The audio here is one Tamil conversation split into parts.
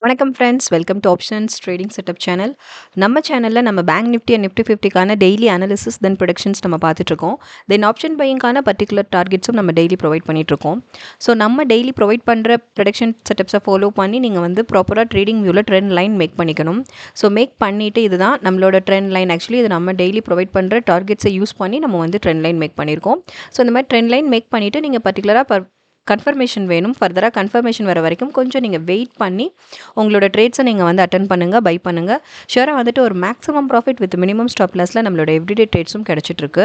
வணக்கம் friends, welcome to options trading setup channel. நம்ம சேனலில் நம்ம பேங்க் நிஃப்டி அண்ட் நிஃப்டி 50க்கான டெய்லி அனாலிசிஸ் தென் ப்ரொடக்ஷன்ஸ் நம்ம பார்த்துட்ருக்கோம். தென் ஆப்ஷன் பையிங்கான பர்டிகுலர் டார்கெட்ஸும் நம்ம டெய்லி ப்ரொவைட் பண்ணிகிட்ருக்கோம். ஸோ நம்ம டெய்லி ப்ரொவைட் பண்ணுற ப்ரொடக்ஷன் செட்டப்ஸை ஃபாலோ பண்ணி நீங்கள் வந்து ப்ராப்பராக ட்ரேடிங் வியூவில் ட்ரெண்ட் லைன் மேக் பண்ணிக்கணும். ஸோ மேக் பண்ணிவிட்டு இதுதான் நம்மளோட ட்ரெண்ட் லைன். ஆக்சுவலி இது நம்ம டெய்லி ப்ரொவைட் பண்ணுற டார்கெட்ஸை யூஸ் பண்ணி நம்ம வந்து ட்ரெண்ட் லைன் மேக் பண்ணியிருக்கோம். ஸோ இந்த மாதிரி ட்ரெண்ட் லைன் மேக் பண்ணிவிட்டு நீங்கள் பர்டிகுலராக கன்ஃபர்மேஷன் வேணும். ஃபர்தராக கன்ஃபர்மேஷன் வர வரைக்கும் கொஞ்சம் நீங்கள் வெயிட் பண்ணி உங்களோட ட்ரேட்ஸை நீங்கள் வந்து அட்டன் பண்ணுங்கள், பை பண்ணுங்கள். ஷுவராக வந்துட்டு ஒரு maximum profit with minimum stop லாஸில் நம்மளோட எவ்ரிடே ட்ரேட்ஸும் கிடச்சிட்ருக்கு.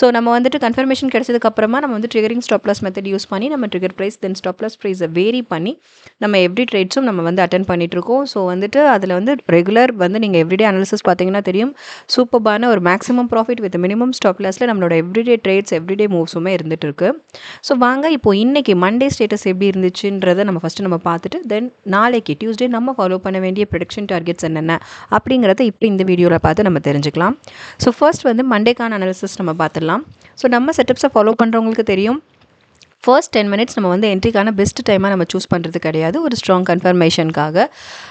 ஸோ நம்ம வந்துட்டு கன்ஃபர்மேஷன் கிடச்சதுக்கப்புறமா நம்ம வந்து triggering stop loss method use பண்ணி நம்ம trigger price then stop loss ப்ரைஸை வேரி பண்ணி நம்ம எவ்ரி ட்ரேட்ஸும் நம்ம வந்து அட்டன் பண்ணிகிட்ருக்கோம். ஸோ வந்துட்டு அதில் வந்து ரெகுலர் வந்து நீங்கள் எவ்ரிடே அனாலிசிஸ் பார்த்தீங்கன்னா தெரியும், சூப்பர்பான ஒரு maximum profit with minimum stop லாஸில் நம்மளோட எவ்ரிடே ட்ரேட்ஸ் எவ்ரிடே மூவ்ஸுமே இருந்துட்டு இருக்கு. ஸோ வாங்க இப்போ இன்னைக்கு மண்டே ஸ்டேட்டஸ் எப்படி இருந்துச்சுன்றதை நம்ம ஃபஸ்ட்டு நம்ம பார்த்துட்டு தென் நாளைக்கு டியூஸ்டே நம்ம ஃபாலோ பண்ண வேண்டிய ப்ரொடக்ஷன் டார்கெட்ஸ் என்னென்ன அப்படிங்கிறத இப்போ இந்த வீடியோவில் பார்த்து நம்ம தெரிஞ்சுக்கலாம். ஸோ ஃபர்ஸ்ட் வந்து மண்டேக்கான அனாலிசிஸ் நம்ம பார்த்துடலாம். ஸோ நம்ம செட்டப்ஸை ஃபாலோ பண்ணுறவங்களுக்கு தெரியும், ஃபர்ஸ்ட் 10 மினிட்ஸ் நம்ம வந்து என்ட்ரிக்கான பெஸ்ட் டைமாக நம்ம சூஸ் பண்ணுறது கிடையாது, ஒரு ஸ்ட்ராங் கன்ஃபர்மேஷனுக்காக.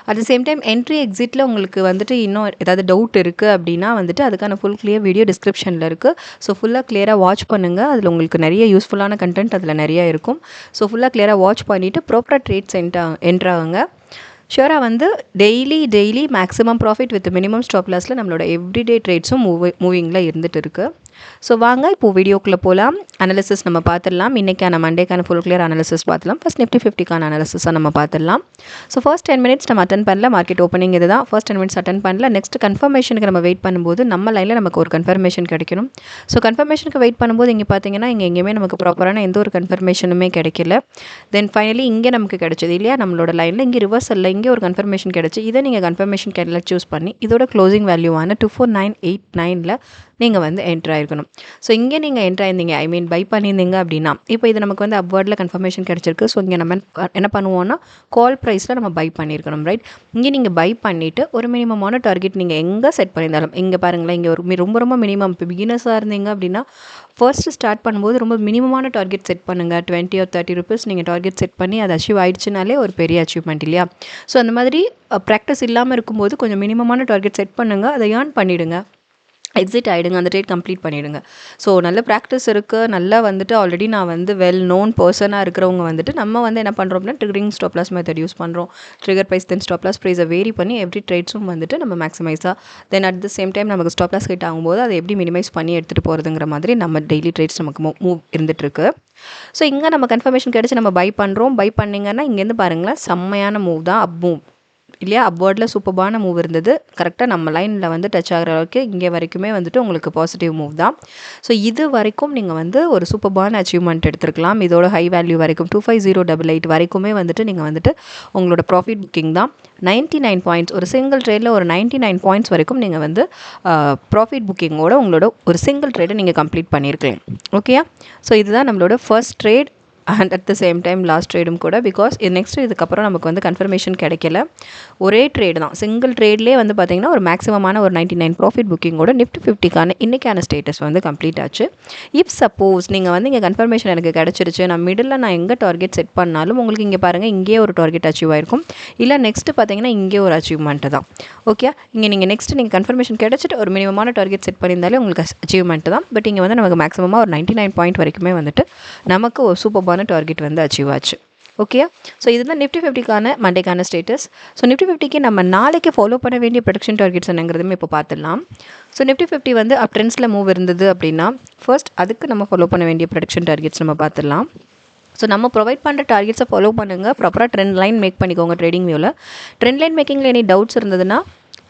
At the same time entry எக்ஸிட்டில் உங்களுக்கு வந்துட்டு இன்னும் ஏதாவது டவுட் இருக்குது அப்படின்னா வந்துட்டு அதுக்கான ஃபுல் கிளியர் வீடியோ டிஸ்கிரிப்ஷனில் இருக்குது. ஸோ ஃபுல்லாக கிளியராக வாட்ச் பண்ணுங்கள், அதில் உங்களுக்கு நிறைய யூஸ்ஃபுல்லான கண்டென்ட் அதில் நிறையா இருக்கும். ஸோ ஃபுல்லாக கிளியராக வாட்ச் பண்ணிவிட்டு ப்ராப்பராக ட்ரேட்ஸ் என்ட்ராகுங்க. ஷுவராக வந்து daily maximum profit with minimum stop லாஸில் நம்மளோட எவ்ரிடே ட்ரேட்ஸும் மூவிங்கில் இருந்துகிட்டு இருக்குது. ஸோ வாங்க இப்போது வீடியோக்குள்ளே போகலாம். அனாலிசிஸ் நம்ம பார்த்துடலாம். இன்றைக்கான மண்டேக்கான ஃபுல் கிளியர் அனாலிசிஸ் பார்த்துலாம். ஃபஸ்ட் நிஃப்டி 50க்கான அனாலிசிஸை நம்ம பார்த்துடலாம். ஸோ ஃபர்ஸ்ட் 10 மினிட்ஸ் நம்ம அட்டன் பண்ணல, மார்க்கெட் ஓப்பனிங் இது தான். ஃபர்ஸ்ட் 10 மினிட்ஸ் அட்டன் பண்ணல. நெக்ஸ்ட் கன்ஃபர்மேஷனுக்கு நம்ம வெயிட் பண்ணும்போது நம்ம லைனில் நமக்கு ஒரு கன்ஃபர்மேஷன் கிடைக்கணும். ஸோ கன்ஃபர்மேஷனுக்கு வெயிட் பண்ணும்போது இங்கே பார்த்தீங்கன்னா இங்கே எங்கேயுமே நமக்கு ப்ராப்பரான எந்த ஒரு கன்ஃபர்மேஷனுமே கிடைக்கல. தென் ஃபைனலி இங்கே நமக்கு கிடைச்சது இல்லையா, நம்மளோட லைனில் இங்கே ரிவர்சலில் இங்கே ஒரு கன்ஃபர்மேஷன் கிடைச்சி இதை நீங்கள் கன்ஃபர்மேஷன் கேண்டில் சூஸ் பண்ணி இதோட க்ளோசிங் வேல்யூவான 24989ல் நீங்கள் வந்து என்ட்ரு ஆகிருக்கணும். ஸோ இங்கே நீங்கள் என்ட்ரு ஆயிருந்தீங்க, ஐ மீன் பை பண்ணியிருந்தீங்க அப்படின்னா இப்போ இது நமக்கு வந்து அப்வர்டில் கன்ஃபர்மேஷன் கிடச்சிருக்கு. ஸோ இங்கே நம்ம என்ன பண்ணுவோம்னா கால் ப்ரைஸில் நம்ம பை பண்ணியிருக்கணும், ரைட்? இங்கே நீங்கள் பை பண்ணிவிட்டு ஒரு மினிமமான டார்கெட் நீங்கள் எங்கே செட் பண்ணியிருந்தாலும், இங்கே பாருங்களேன், இங்கே ஒரு ரொம்ப மினிமம். இப்போ பிகினர்ஸாக இருந்தீங்க அப்படின்னா ஃபர்ஸ்ட்டு ஸ்டார்ட் பண்ணும்போது ரொம்ப மினிமமான டார்கெட் செட் பண்ணுங்கள். 20 or 30 ருபீஸ் நீங்கள் டார்கெட் செட் பண்ணி அது அச்சீவ் ஆயிடுச்சுனாலே ஒரு பெரிய அச்சீவ்மெண்ட் இல்லையா? ஸோ அந்த மாதிரி ப்ராக்டிஸ் இல்லாமல் இருக்கும்போது கொஞ்சம் மினிமமான டார்கெட் செட் பண்ணுங்கள், அதை ஏர்ன் பண்ணிவிடுங்க, எக்ஸிட் ஆகிடுங்க, அந்த ட்ரேட் கம்ப்ளீட் பண்ணிவிடுங்க. ஸோ நல்ல ப்ராக்டிஸ் இருக்குது, நல்லா வந்துட்டு ஆல்ரெடி நான் வந்து வெல் நோன் பர்சனாக இருக்கிறவங்க வந்துட்டு நம்ம வந்து என்ன பண்ணுறோம் அப்படின்னா triggering stop loss method use பண்ணுறோம். Trigger price then stop loss ப்ரைஸை வேரி பண்ணி எவ்ரி ட்ரேட்ஸும் வந்துட்டு நம்ம மேக்ஸிமைஸாக then at the same time நமக்கு ஸ்டாப் லாஸ் ஹிட் ஆகும்போது அதை எப்படி மினிமைஸ் பண்ணி எடுத்துகிட்டு போகிறதுங்கிற மாதிரி நம்ம டெய்லி ட்ரேட்ஸ் நமக்கு மூவ் இருந்துகிட்ருக்கு. ஸோ இங்கே நம்ம கன்ஃபர்மேஷன் கிடச்சி நம்ம பை பண்ணுறோம். பை பண்ணிங்கன்னா இங்கேருந்து பாருங்களேன், செம்மையான மூவ் தான், அப் மூவ் இல்லையா? அப்வர்டில் சூப்பர்பான மூவ் இருந்தது. கரெக்டாக நம்ம லைனில் வந்து டச் ஆகிற அளவுக்கு இங்கே வரைக்குமே வந்துட்டு உங்களுக்கு பாசிட்டிவ் மூவ் தான். ஸோ இது வரைக்கும் நீங்கள் வந்து ஒரு சூப்பர்பான அச்சீவ்மெண்ட் எடுத்துருக்கலாம். இதோட ஹை வேல்யூ வரைக்கும் 25088 வரைக்குமே வந்துட்டு நீங்கள் வந்துட்டு உங்களோட ப்ராஃபிட் புக்கிங் தான். 99 பாயிண்ட்ஸ் ஒரு சிங்கிள் ட்ரேடில் ஒரு 99 பாயிண்ட்ஸ் வரைக்கும் நீங்கள் வந்து ப்ராஃபிட் புக்கிங்கோட உங்களோட ஒரு சிங்கிள் ட்ரேடை நீங்கள் கம்ப்ளீட் பண்ணியிருக்கலாம். ஓகேயா? ஸோ இதுதான் நம்மளோட first trade and at the same time last ட்ரேடும் கூட. பிகாஸ் நெக்ஸ்ட் இதுக்கப்புறம் நமக்கு வந்து கன்ஃபர்மேஷன் கிடைக்கல, ஒரே ட்ரேடு தான், சிங்கிள் ட்ரேட்லேயே வந்து பார்த்திங்கன்னா ஒரு மேக்ஸிமமான ஒரு 99 ப்ராஃபிட் புக்கிங்கோட நிஃப்டி 50க்கான இன்றைக்கான ஸ்டேட்டஸ் வந்து கம்ப்ளீட் ஆச்சு. இஃப் சப்போஸ் நீங்கள் வந்து இங்கே கன்ஃபர்மேஷன் எனக்கு கிடச்சிருச்சு, நான் எங்கே டார்கெட் செட் பண்ணாலும் உங்களுக்கு இங்கே பாருங்கள் இங்கேயே ஒரு டார்கெட் அச்சீவ் ஆயிருக்கும், இல்லை நெக்ஸ்ட்டு பார்த்தீங்கன்னா இங்கே ஒரு அச்சீவ்மெண்ட்டு தான். ஓகே, இங்கே நீங்கள் கன்ஃபர்மேஷன் கிடச்சிட்டு ஒரு மினிமமான டார்கெட் செட் பண்ணியிருந்தாலே உங்களுக்கு அச்சீவ்மெண்ட் தான். பட் இங்கே வந்து நமக்கு மேக்ஸிமமாக ஒரு 99 பாயிண்ட் வரைக்குமே வந்துட்டு நமக்கு ஒரு சூப்பர்பான டார்கெட் வந்து அச்சீவ் ஆச்சு. ஓகே, ஸோ இதுதான் நிஃப்டி 50க்கான மண்டேக்கான ஸ்டேட்டஸ். ஸோ நிஃப்டி 50க்கு நம்ம நாளைக்கு ஃபாலோ பண்ண வேண்டிய ப்ரொடக்ஷன் டார்கெட்ஸ் என்னங்கிறதுமே இப்போ பார்த்துடலாம். ஸோ நிஃப்டி 50 வந்து அப் ட்ரெண்ட்ஸில் மூவ் இருந்தது அப்படின்னா ஃபர்ஸ்ட் அதுக்கு நம்ம ஃபாலோ பண்ண வேண்டிய ப்ரொடக்ஷன் டார்கெட்ஸ் நம்ம பார்த்துடலாம். ஸோ நம்ம ப்ரொவைட் பண்ணுற டார்கெட்ஸை ஃபாலோ பண்ணுங்கள், ப்ராப்பராக ட்ரெண்ட் லைன் மேக் பண்ணிக்கோங்க. ட்ரேடிங் வியூவில் ட்ரெண்ட் லைன் மேக்கிங்கில் எனி டவுட்ஸ் இருந்ததுன்னா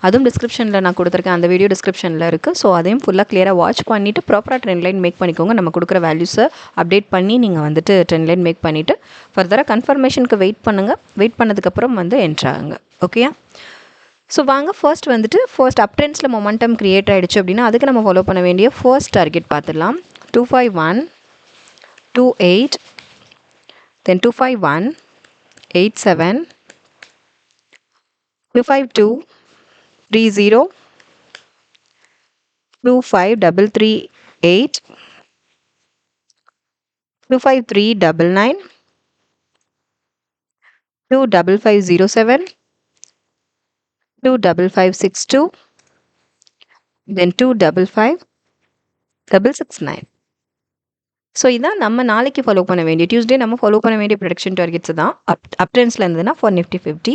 அதுவும் டிஸ்கிரிப்ஷனில் நான் கொடுத்துருக்கேன், அந்த வீடியோ டிஸ்கிரிப்ஷனில் இருக்குது. ஸோ அதையும் ஃபுல்லாக கிளியராக வாட்ச் பண்ணிவிட்டு ப்ராப்பராக ட்ரெண்ட் லைன் மேக் பண்ணிக்கோங்க. நம்ம கொடுக்குற வேல்யூஸை அப்டேட் பண்ணி நீங்கள் வந்துட்டு ட்ரெண்ட் லைன் மேக் பண்ணிவிட்டு ஃபர்தராக கன்ஃபர்மேஷனுக்கு வெயிட் பண்ணுங்கள். வெயிட் பண்ணதுக்கப்புறம் வந்து என்ட்ரு ஆகுங்க. ஓகேயா? ஸோ வாங்க ஃபர்ஸ்ட் அப் ட்ரெண்ட்ஸில் மொமெண்டம் க்ரியேட் ஆகிடுச்சு அப்படின்னா அதுக்கு நம்ம ஃபாலோ பண்ண வேண்டிய ஃபர்ஸ்ட் டார்கெட் பார்த்துடலாம். 25128 தென் 25187 252 30 25338 25399 25507 25562 then 255669. ஸோ இதான் நம்ம நாளைக்கு ஃபாலோ பண்ண வேண்டிய டியூஸ்டே நம்ம ஃபாலோ பண்ண வேண்டிய ப்ரொடக்ஷன் டார்கெட்ஸ் தான் அப் ட்ரெண்ட்ஸில் இருந்ததுன்னா ஃபார் நிஃப்டி 50.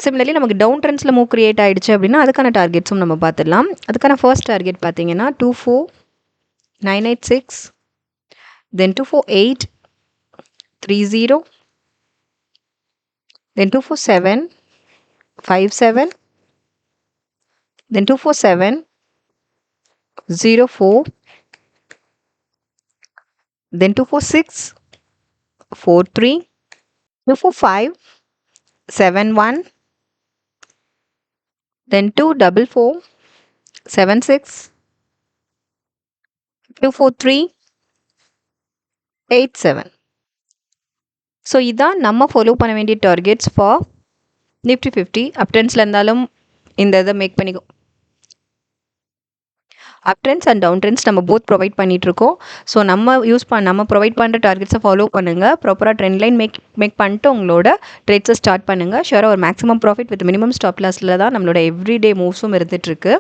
சிமிலர்லி நமக்கு டவுன் ட்ரெண்ட்ஸில் மூவ் கிரியேட் ஆகிடுச்சு அப்படின்னா அதுக்கான டார்கெட்ஸும் நம்ம பார்த்துடலாம். அதுக்கான ஃபர்ஸ்ட் டார்கெட் பார்த்தீங்கன்னா 24986 தென் 24830 then 24757 then 24704 then 24643 24571 then 24476 24387. So இதான் நம்ம ஃபாலோ பண்ண வேண்டிய டார்கெட்ஸ் ஃபார் நிஃப்டி 50. அப் ட்ரெண்ட்ஸில் இருந்தாலும் இந்த இதை மேக் பண்ணிக்கோ. அப் ட்ரெண்ட்ஸ் அண்ட் டவுன் ட்ரெண்ட்ஸ் நம்ம போத் ப்ரொவைட் பண்ணிகிட்ருக்கோம். ஸோ நம்ம ப்ரொவைட் பண்ணுற டார்கெட்ஸை ஃபாலோ பண்ணுங்கள். ப்ராப்பராக ட்ரெண்ட் லைன் மேக் பண்ணிட்டு உங்களோட ட்ரேட்ஸை ஸ்டார்ட் பண்ணுங்கள். ஷுவராக ஒரு maximum profit with minimum stop லாஸில் தான் நம்மளோட எவ்ரிடே மூவ்ஸும் இருந்துகிட்ருக்கு.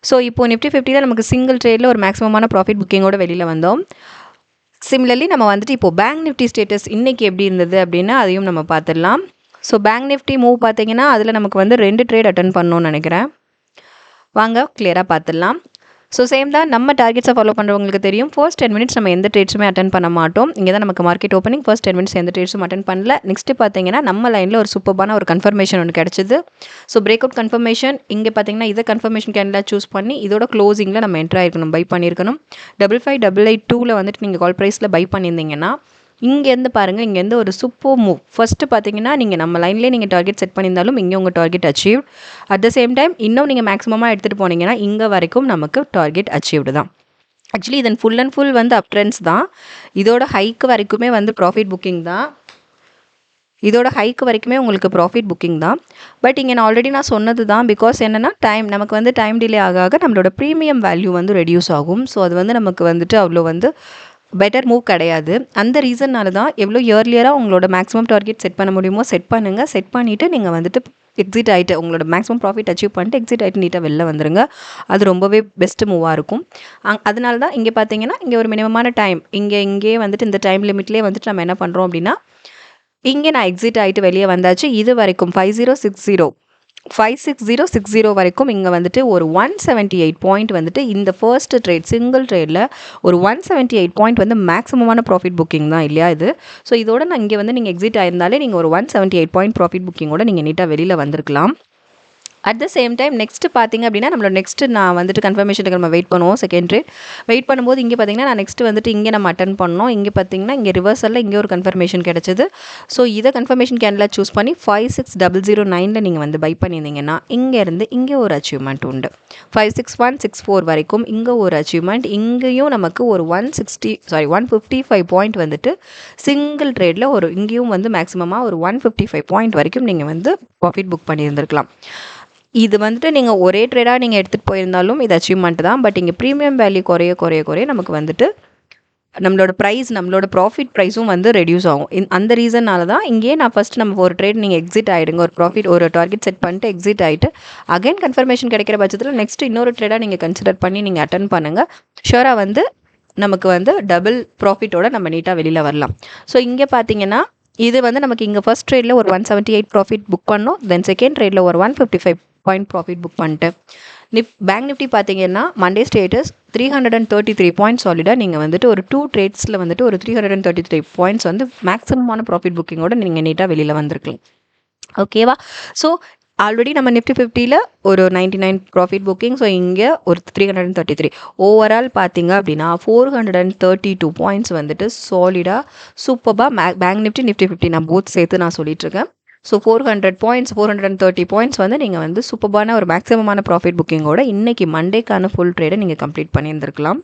ஸோ இப்போது நிஃப்டி 50 நமக்கு சிங்கிள் ட்ரேடில் ஒரு மேக்ஸிமமான ப்ராஃபிட் புக்கிங்கோட வெளியில் வந்தோம். சிமிலர்லி நம்ம வந்துட்டு இப்போது பேங்க் நிஃப்டி ஸ்டேட்டஸ் இன்றைக்கி எப்படி இருந்தது அப்படின்னா அதையும் நம்ம பார்த்துடலாம். ஸோ பேங்க் நிஃப்டி மூவ் பார்த்தீங்கன்னா அதில் நமக்கு வந்து 2 ட்ரேட் அட்டன் பண்ணணும்னு நினைக்கிறேன். வாங்க கிளியராக பார்த்துடலாம். ஸோ சேம் தான் நம்ம டார்கெட்ஸை ஃபாலோ பண்ணுறவங்களுக்கு தெரியும். ஃபர்ஸ்ட் 10 மினிட்ஸ் நம்ம எந்த ட்ரேட்ஸுமே அட்டன் பண்ண மாட்டோம். இங்கே தான் நமக்கு மார்க்கெட் ஓப்பனிங். ஃபர்ஸ்ட் 10 மினிட்ஸ் எந்த ட்ரேட்ஸும் அட்டன் பண்ணல. நெக்ஸ்ட்டு பார்த்தீங்கன்னா நம்ம லைனில் ஒரு சூப்பரான ஒரு கன்ஃபர்மேஷன் ஒன்று கிடச்சிது. ஸோ பிரேக் அவுட் கன்ஃபர்மேஷன் இங்கே பார்த்தீங்கன்னா இதை கன்ஃபர்மேஷன் கேண்டில் சூஸ் பண்ணி இதோட க்ளோசிங்கில் நம்ம என்ட்ரு ஆகிருக்கணும், பை பண்ணியிருக்கணும். 55882 வந்துட்டு நீங்கள் கால் ப்ரைஸில் பை பண்ணியிருந்தீங்கன்னா இங்கேருந்து பாருங்கள், இங்கேருந்து ஒரு சூப்பர் மூவ். ஃபஸ்ட்டு பார்த்தீங்கன்னா நீங்கள் நம்ம லைன்லேயே நீங்கள் டார்கெட் செட் பண்ணியிருந்தாலும் இங்கே உங்கள் target achieve. At the same time இன்னும் நீங்கள் மேக்ஸிமமாக எடுத்துகிட்டு போனீங்கன்னா இங்கே வரைக்கும் நமக்கு டார்கெட் அச்சீவ்டு தான். ஆக்சுவலி இதன் ஃபுல் அண்ட் ஃபுல் வந்து அப் ட்ரெண்ட்ஸ் தான். இதோட ஹைக்கு வரைக்குமே வந்து ப்ராஃபிட் புக்கிங் தான். உங்களுக்கு ப்ராஃபிட் புக்கிங் தான். பட் இங்கே நான் ஆல்ரெடி சொன்னது தான். பிகாஸ் என்னென்னா நமக்கு வந்து டைம் டிலே ஆக நம்மளோட ப்ரீமியம் வேல்யூ வந்து ரெடியூஸ் ஆகும். ஸோ அது வந்து நமக்கு வந்துட்டு அவ்வளோ வந்து பெட்டர் மூவ் கிடையாது. அந்த ரீசன்னால தான் எவ்வளோ இயர்லியராக உங்களோட மேக்ஸிமம் டார்கெட் செட் பண்ண முடியுமோ செட் பண்ணுங்கள். செட் பண்ணிவிட்டு நீங்கள் வந்துட்டு எக்ஸிட் ஆகிட்டு உங்களோட மேக்ஸிமம் ப்ராஃபிட் அச்சீவ் பண்ணிட்டு எக்ஸிட் ஆகிட்டு நீட்டாக வெளில வந்துருங்க. அது ரொம்பவே பெஸ்ட்டு மூவாக இருக்கும். அதனால தான் இங்கே பார்த்தீங்கன்னா இங்கே ஒரு மினிமமான டைம் இங்கே வந்துட்டு இந்த டைம் லிமிட்லேயே வந்துட்டு நம்ம என்ன பண்ணுறோம் அப்படின்னா இங்கே நான் எக்ஸிட் ஆகிட்டு வெளியே வந்தாச்சு. இது வரைக்கும் 56060 வரைக்கும் இங்கே வந்துட்டு ஒரு 178 பாயிண்ட் வந்துட்டு இந்த ஃபர்ஸ்ட் ட்ரேட் சிங்கிள் ட்ரேடில் ஒரு 178 பாயிண்ட் வந்து மேக்ஸிமமான ப்ராஃபிட் புக்கிங் தான் இல்லையா இது. ஸோ இதோட நான் இங்கே வந்து நீங்கள் எக்ஸிட் ஆயிருந்தாலே நீங்கள் ஒரு 178 பாயிண்ட் ப்ராஃபிட் புக்கிங்கோட நீங்கள் நீட்டாக வெளியில் வந்திருக்கலாம். At the same time next பார்த்திங்க அப்படின்னா நம்மளோட நெக்ஸ்ட்டு நான் வந்துட்டு கன்ஃபர்மேஷனுக்கு நம்ம வெயிட் பண்ணுவோம். செகண்ட் ட்ரேட் வெயிட் பண்ணும்போது இங்கே பார்த்திங்கன்னா நான் நெக்ஸ்ட்டு வந்துட்டு இங்கே நம்ம அட்டன் பண்ணோம். இங்கே பார்த்திங்கன்னா இங்கே ரிவர்சலில் இங்கே ஒரு கன்ஃபர்மேஷன் கிடச்சிது. ஸோ இதை கன்ஃபர்மேஷன் கேண்டில் சூஸ் பண்ணி 56009 நீங்கள் வந்து பை பண்ணியிருந்தீங்கன்னா இங்கேருந்து இங்கே ஒரு அச்சீவ்மெண்ட் உண்டு. 56164 வரைக்கும் இங்கே ஒரு அச்சீவ்மெண்ட். இங்கேயும் நமக்கு ஒரு 155 பாயிண்ட் வந்துட்டு சிங்கிள் ட்ரேடில் ஒரு இங்கேயும் வந்து மேக்ஸிமமாக ஒரு 155 பாயிண்ட் வரைக்கும் நீங்கள் வந்து ப்ராஃபிட் புக் பண்ணியிருந்திருக்கலாம். இது வந்துட்டு நீங்கள் ஒரே ட்ரேடாக நீங்கள் எடுத்துகிட்டு போயிருந்தாலும் இது அச்சீவ்மெண்ட் தான். பட் இங்கே ப்ரீமியம் வேல்யூ குறைய நமக்கு வந்துட்டு நம்மளோட ப்ராஃபிட் ப்ரைஸும் வந்து ரெடியூஸ் ஆகும். அந்த ரீசனால தான் இங்கேயே நான் ஃபஸ்ட்டு நம்ம ஒரு ட்ரேட் நீங்கள் எக்ஸிட் ஆகிடுங்க, ஒரு டார்கெட் செட் பண்ணிட்டு எக்ஸிட் ஆகிட்டு அகைன் கன்ஃபர்மேஷன் கிடைக்கிற பட்சத்தில் நெக்ஸ்ட் இன்னொரு ட்ரேடாக நீங்கள் கன்சிடர் பண்ணி நீங்கள் அட்டன் பண்ணுங்கள். ஷூராக வந்து நமக்கு வந்து டபுள் ப்ராஃபிட்டோட நம்ம நீட்டாக வெளியில் வரலாம். ஸோ இங்கே பார்த்தீங்கன்னா இது வந்து நமக்கு இங்கே ஃபர்ஸ்ட் ட்ரேடில் ஒரு 178 ப்ராஃபிட் புக் பண்ணோம். தென் செகண்ட் ட்ரேடில் ஒரு 155 பாயிண்ட் ப்ராஃபிட் புக் பண்ணிட்டு பேங்க் நிஃப்டி பார்த்தீங்கன்னா மண்டே ஸ்டேட்டஸ் 333 பாயிண்ட் சாலிடாக நீங்கள் வந்துட்டு ஒரு 2 ட்ரேட்ஸில் வந்துட்டு ஒரு 333 பாயிண்ட்ஸ் வந்து மேக்ஸிமமான ப்ராஃபிட் புக்கிங்கோட நீங்கள் நீட்டாக வெளியில் வந்திருக்கலாம். ஓகேவா? ஸோ ஆல்ரெடி நம்ம நிஃப்டி 50ல் ஒரு 99 ப்ராஃபிட் புக்கிங். ஸோ இங்கே ஒரு 333 ஓவரால் பார்த்தீங்க அப்படின்னா 432 பாயிண்ட்ஸ் வந்துட்டு சாலிடாக சூப்பராக பேங்க் நிஃப்டி 50 நான் போத் சேர்த்து நான் சொல்லிட்டுருக்கேன். ஸோ 430 பாயிண்ட்ஸ் வந்து நீங்கள் வந்து சூப்பரான ஒரு மேக்ஸிமமான ப்ராஃபிட் புக்கிங்கோட இன்றைக்கி மண்டேக்கான ஃபுல் ட்ரேடை நீங்கள் கம்ப்ளீட் பண்ணியிருந்திருக்கலாம்.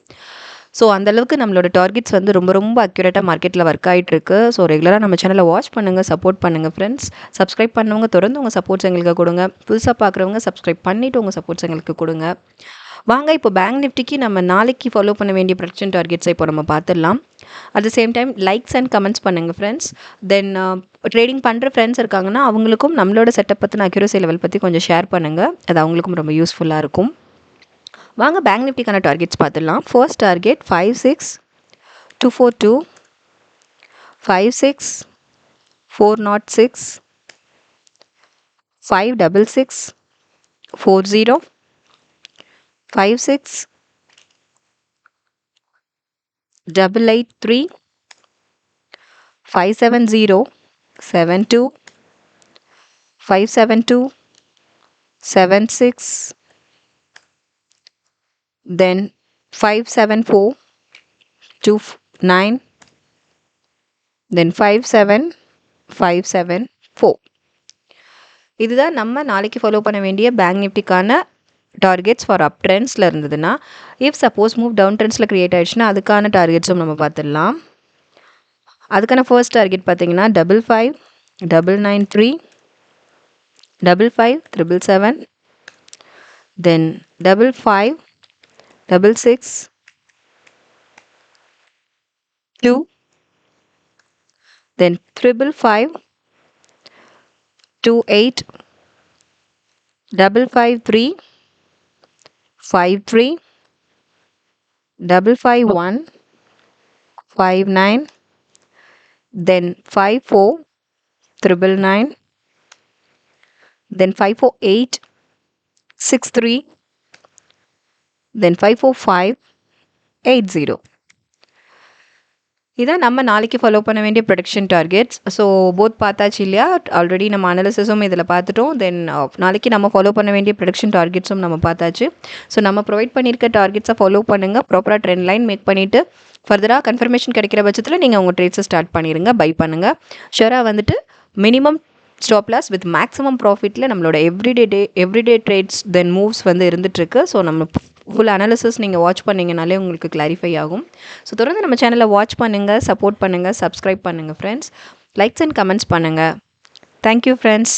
ஸோ அந்தளவுக்கு நம்மளோட டார்கெட்ஸ் வந்து ரொம்ப ரொம்ப அக்யூரேட்டாக மார்க்கெட்டில் ஒர்க் ஆகிட்டுருக்கு. ஸோ ரெகுலராக நம்ம சேனலை வாட்ச் பண்ணுங்கள், சப்போர்ட் பண்ணுங்கள் ஃப்ரெண்ட்ஸ். சப்ஸ்கிரைப் பண்ணவங்க தொடர்ந்து உங்கள் சப்போர்ட்ஸ் எங்களுக்கு கொடுங்க. புதுசாக பார்க்குறவங்க சப்ஸ்கிரைப் பண்ணிவிட்டு உங்கள் சப்போர்ட்ஸ் எங்களுக்கு கொடுங்க. வாங்க இப்போ பேங்க் நிஃப்டிக்கு நம்ம நாளைக்கு ஃபாலோ பண்ண வேண்டிய ப்ரொடக்ஷன் டார்கெட்ஸை இப்போ நம்ம பார்த்துடலாம். At the same time likes and comments பண்ணுங்கள் ஃப்ரெண்ட்ஸ். தென் ட்ரேடிங் பண்ணுற ஃப்ரெண்ட்ஸ் இருக்காங்கன்னா அவங்களுக்கும் நம்மளோட செட்டப் பற்றின அக்யூரசி லெவல் பற்றி கொஞ்சம் ஷேர் பண்ணுங்கள். அது அவங்களுக்கும் ரொம்ப யூஸ்ஃபுல்லாக இருக்கும். வாங்க பேங்க் நிஃப்டிக்கான டார்கெட்ஸ் பார்த்துடலாம். First target 56,242, 56,406, 566,40, 56,883, 570,72, 572,76, then 574,29, then 57,574. இதுதான் நம்ம நாளைக்கு ஃபாலோ பண்ண வேண்டிய பேங்க் நிஃப்டிக்கான டார்கெட்ஸ் ஃபார் அப் ட்ரெண்ட்ஸில் இருந்ததுன்னா. இஃப் சப்போஸ் மூவ் டவுன் ட்ரெண்ட்ஸில் க்ரியேட் ஆகிடுச்சுன்னா அதுக்கான டார்கெட்ஸும் நம்ம பார்த்துடலாம். அதுக்கான ஃபர்ஸ்ட் டார்கெட் பார்த்தீங்கன்னா 55,993, 55,777, தென் 55,662, தென் 55,528, 553, 53, 551, 59, then 54,999, then 548,63, then 545,80. இதான் நம்ம நாளைக்கு ஃபாலோ பண்ண வேண்டிய ப்ரொடக்ஷன் டார்கெட்ஸ். ஸோ போத் பார்த்தாச்சு இல்லையா? ஆல்ரெடி நம்ம அனாலிசிஸும் இதில் பார்த்துட்டோம். தென் நாளைக்கு நம்ம ஃபாலோ பண்ண வேண்டிய ப்ரொடக்ஷன் டார்கெட்ஸும் நம்ம பார்த்தாச்சு. ஸோ நம்ம ப்ரொவைட் பண்ணியிருக்க டார்கெட்ஸை ஃபாலோ பண்ணுங்கள். ப்ராப்பராக ட்ரெண்ட் லைன் மேக் பண்ணிவிட்டு ஃபர்தராக கன்ஃபர்மேஷன் கிடைக்கிற பட்சத்தில் நீங்கள் உங்கள் ட்ரேட்ஸை ஸ்டார்ட் பண்ணிடுங்க, பை பண்ணுங்கள். ஷுவராக வந்துட்டு minimum stop loss with maximum ப்ராஃபிட்டில் நம்மளோட எவ்ரிடே ட்ரேட்ஸ் தென் மூவ்ஸ் வந்து இருந்துகிட்ருக்கு. ஸோ நம்ம ஃபுல் அனாலிசிஸ் நீங்கள் வாட்ச் பண்ணிங்கனாலே உங்களுக்கு கிளாரிஃபை ஆகும். ஸோ தொடர்ந்து நம்ம சேனலை வாட்ச் பண்ணுங்கள், சப்போர்ட் பண்ணுங்கள், சப்ஸ்கிரைப் பண்ணுங்கள் ஃப்ரெண்ட்ஸ். லைக்ஸ் அண்ட் கமெண்ட்ஸ் பண்ணுங்கள். Thank you friends.